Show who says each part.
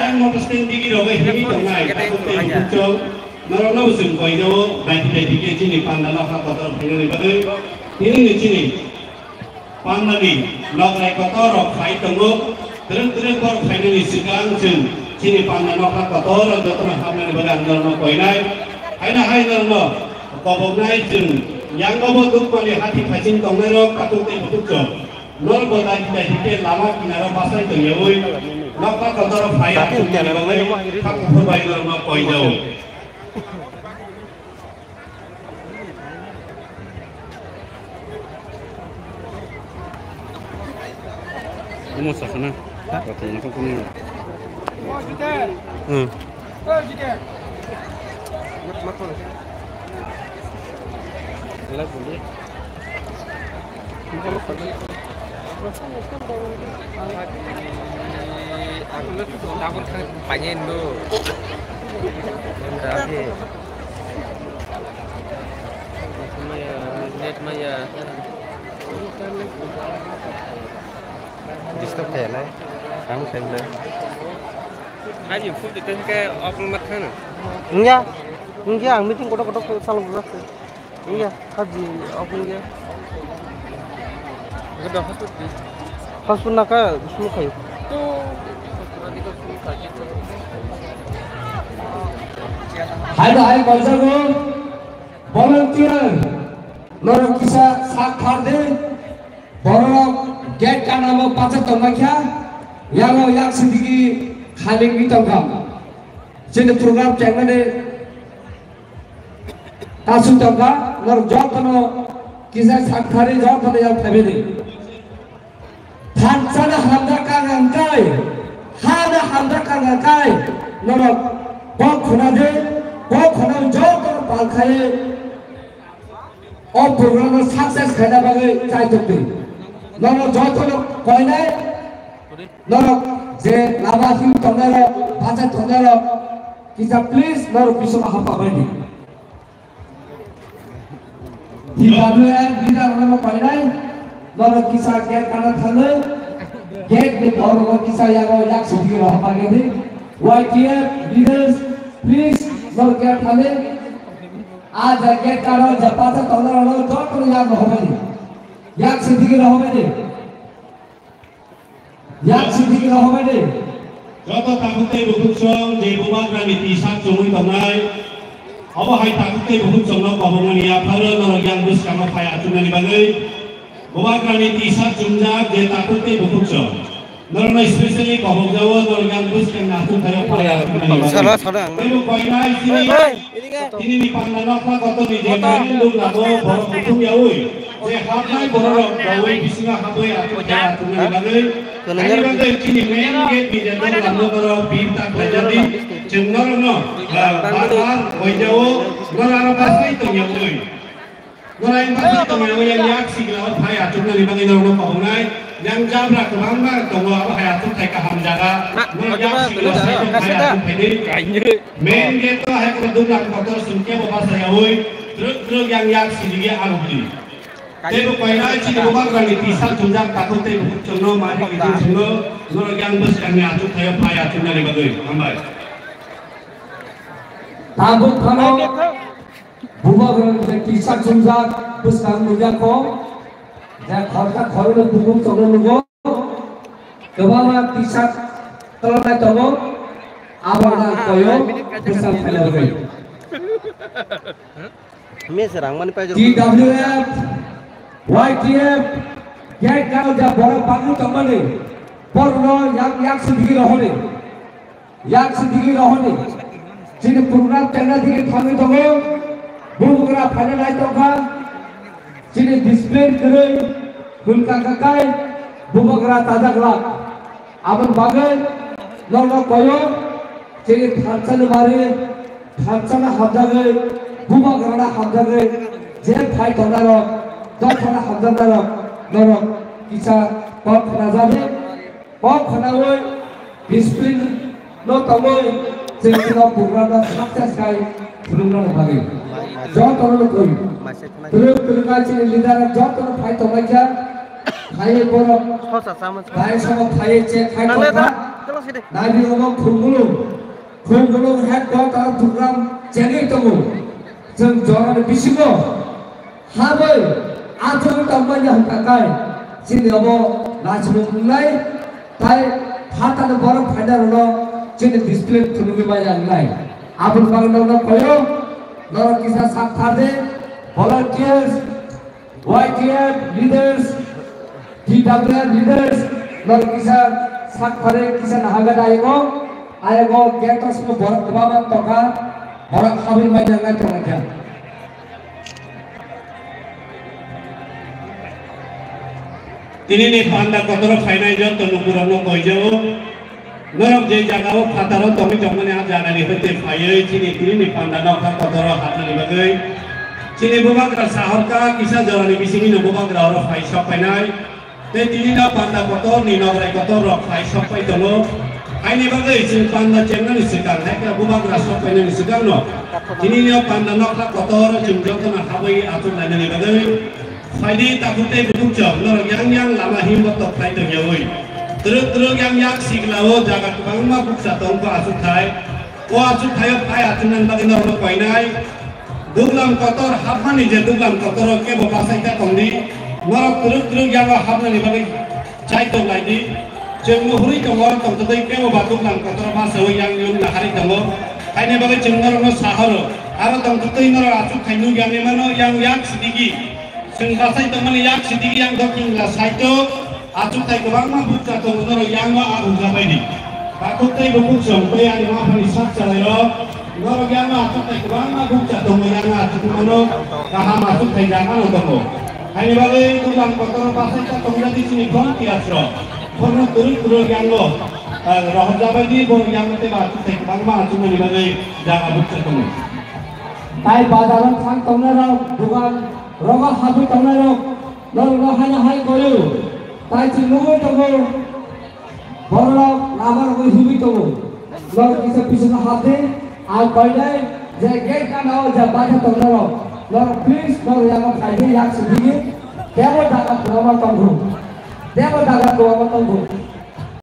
Speaker 1: yang motor tinggi rogai tinggi tengah itu Narana usung koi jauh baik ke sini pandang lah kotor ini bagai ini di sini pandang ni nak naik kotor fai tunggu terus kor fai ni sekarang sini pandang lah kotor atau tengah hamil badan narana koi naik hai narana kau naik yang kau tu kali hati facing tengah rok katung betul ke nol bodai ke lama kinara pasai tengah woi nak kotor fai aku ni bagai aku baik narana koi jauh
Speaker 2: Mau sana, katanya kok ini.
Speaker 3: Aku lihat takut pengen tuh. Net Maya. Disturb kayak lah, kamu sendiri. Aja food itu kan open makan.
Speaker 4: Enggak, enggak, meeting kotak-kotak salah berat. Enggak, kaji open dia.
Speaker 3: Udah host di.
Speaker 4: Pas pun nak semua kayu.
Speaker 3: Tuh, nanti kau semua kaji.
Speaker 5: Hai konsergo, volunteer, lorong kisah sakharde, borok get का नाम पाचक तंगाख्या यागो याग सिद्धि खालिक भी तंगम जिन programme channel तासु तंगा लर जॉब तनो किसा साखारे जॉब तनो याग फैमिली थांचना हमदा का गंगाय हादा हमदा का गंगाय लर बॉब खुना दे बॉब खुना जॉब तनो पालखाए और प्रोग्राम में सक्सेस खाना बागे चाय तक Noro jotono koinai, noro je labahi tonero, baca tonero, kita please noro pisau apa bani. Di WM kita noro koinai, noro kisah get kanan thale, get di noro kisah yang yak sedih apa gini. YTF leaders please noro get thale, aja get karo japaca tonero noro jotono yang bani. याक सिद्धि रहो मैंने याक सिद्धि रहो मैंने
Speaker 1: जब ताकुते बहुत चंग जेबुमा ग्रामी तीसा चंगुई तमनाय अब हाय ताकुते बहुत चंग न कबंगनि आफारो न यां बुस कामा फाया चुनानि बागै बुमा ग्रामी तीसा चुंजा जे ताकुते बहुत चंग नरना स्पेशली कबंगजाव न यां बुस के नाथु थाया फाया
Speaker 4: सारा सारा
Speaker 1: तेबो कोइनाय ini di pandangan kota di Jakarta lu lagu baru itu ya woi je hafai baru gawe bisnya hafai aku tunai bagai ini bagai kini main gate di Jakarta lagu baru bintang terjadi cengar no bahkan woi jauh ngarang pasai itu ya woi ngarang pasai itu ya woi yang yak sih lawan hafai aku tunai bagai lagu paunai yang jabra kemana tunggu apa hafai aku tak kaham jaga yak sih lawan hafai aku ini main gate tu hafai kedua kotor sunke bawa saya woi terus yang yak sih dia alumni Tebo koina ci di bawah kali tisal tunjang takut tebo cungno mari itu cungno nol yang bus kami atur saya payah cungno di bagai ambai.
Speaker 5: Takut kalau bawah kali tisal tunjang bus kami mujak ko, jadi kalau kalau lu tunggu cungno nunggu, kebawah tisal kalau naik tunggu, awalnya koyo bus kami lagi.
Speaker 4: Serang mana pajak?
Speaker 5: TWF YTF get kalau dah borak bangun kembali porno yang sedikit rohani jadi program channel dikit kami tunggu bukan final lagi tunggu jadi display keren hulka kakai bukan taja gelap aman bagai nol koyo jadi thancana mari thancana hamzage bukan hamzage jadi fight tunggu Dokter Hamdan Darok kisah pop nazari pop kanawe disiplin no tamoy sehingga program sukses kai program bagi jauh terlalu koi terus kasih leader jauh terlalu fight orang aja kaya borok kaya sama kaya cek kaya Nabi ngomong khulgulung headquarter program channel tongo jeng joran bisingo habai ajung tambanya kakai sini obo najmung nai tai hata na borok final no sini display thunumi bayang nai apun bangno no koyo nor kisa sakthade volunteers YTF leaders DWR leaders nor kisa sakthade kisa nahaga daimo ayo getos mo borok babat toka borok habil bayang nai toka
Speaker 1: তিনি নি পান্ডা কতর ফাইনাই জ তো নুপুরনো কইজো নরক যে জায়গাও ফাতারো তুমি জমনে আ জানানি হইতে ফাইই তিনি নি পান্ডা নকা কতর হাতনি বাগৈ তিনি বুবাগরা সাহরকা কিসা জরানি বিসিনি বুবাগরা অর ফাই সব ফাইনাই তে তিনি না পান্ডা কতর নি নগরাই কতর ফাই সব ফাই তলো আইনি বাগৈ চিন পান্ডা চেন্নানি সিকাং হাইকা বুবাগরা সব ফাইনানি সিকাং ন তিনি নি পান্ডা নকা কতর চিন জতনা হাবই আতুন লাইনানি বাগৈ Faidi takutnya butuh jam, lor yang lama himbat top flight tu jauh. Terus yang siglao jaga tukang mah buksa tongko asuk thai pai atunan bagi normal koinai. Duglam kotor hafani je duglam kotor ke bapak saya tongdi. Norok terus yang hafani bagi cai tong lagi. Jengmu huri tongor tong tadi ke bapak duglam kotor masa yang hari tongor. Kaini bagi jengor no saharo. Ara tong tadi norok asuk thai nu yang mana yang sedikit. Sengkasai teman yang sedikit yang doking lah saito, acuk tay kebang mah buka tongoro yang mah aku gapai ni. Takut tay bukuk sampai yang mah panisak calayo, noro yang mah acuk tay kebang mah buka tongoro yang mah acuk mano, kaham acuk tay jangan otomo. Hari balik tu bang kotor pasai tak tongoro di sini kong tiasro, kono turun yang lo, roh gapai di bor yang mete acuk tay kebang mah acuk mani balik jangan buka tongoro.
Speaker 5: Tay badaran sang tongoro bukan Roga habi tongero, nol hanya hai koyo, tai cilugo tongo, borok lamar koyo hubi tongo, nol kisah pisah hati, al koydai, jaget kanau jabatnya tongero, nol please nol yang kaini yang sedikit, dia mau dapat dua tonggo,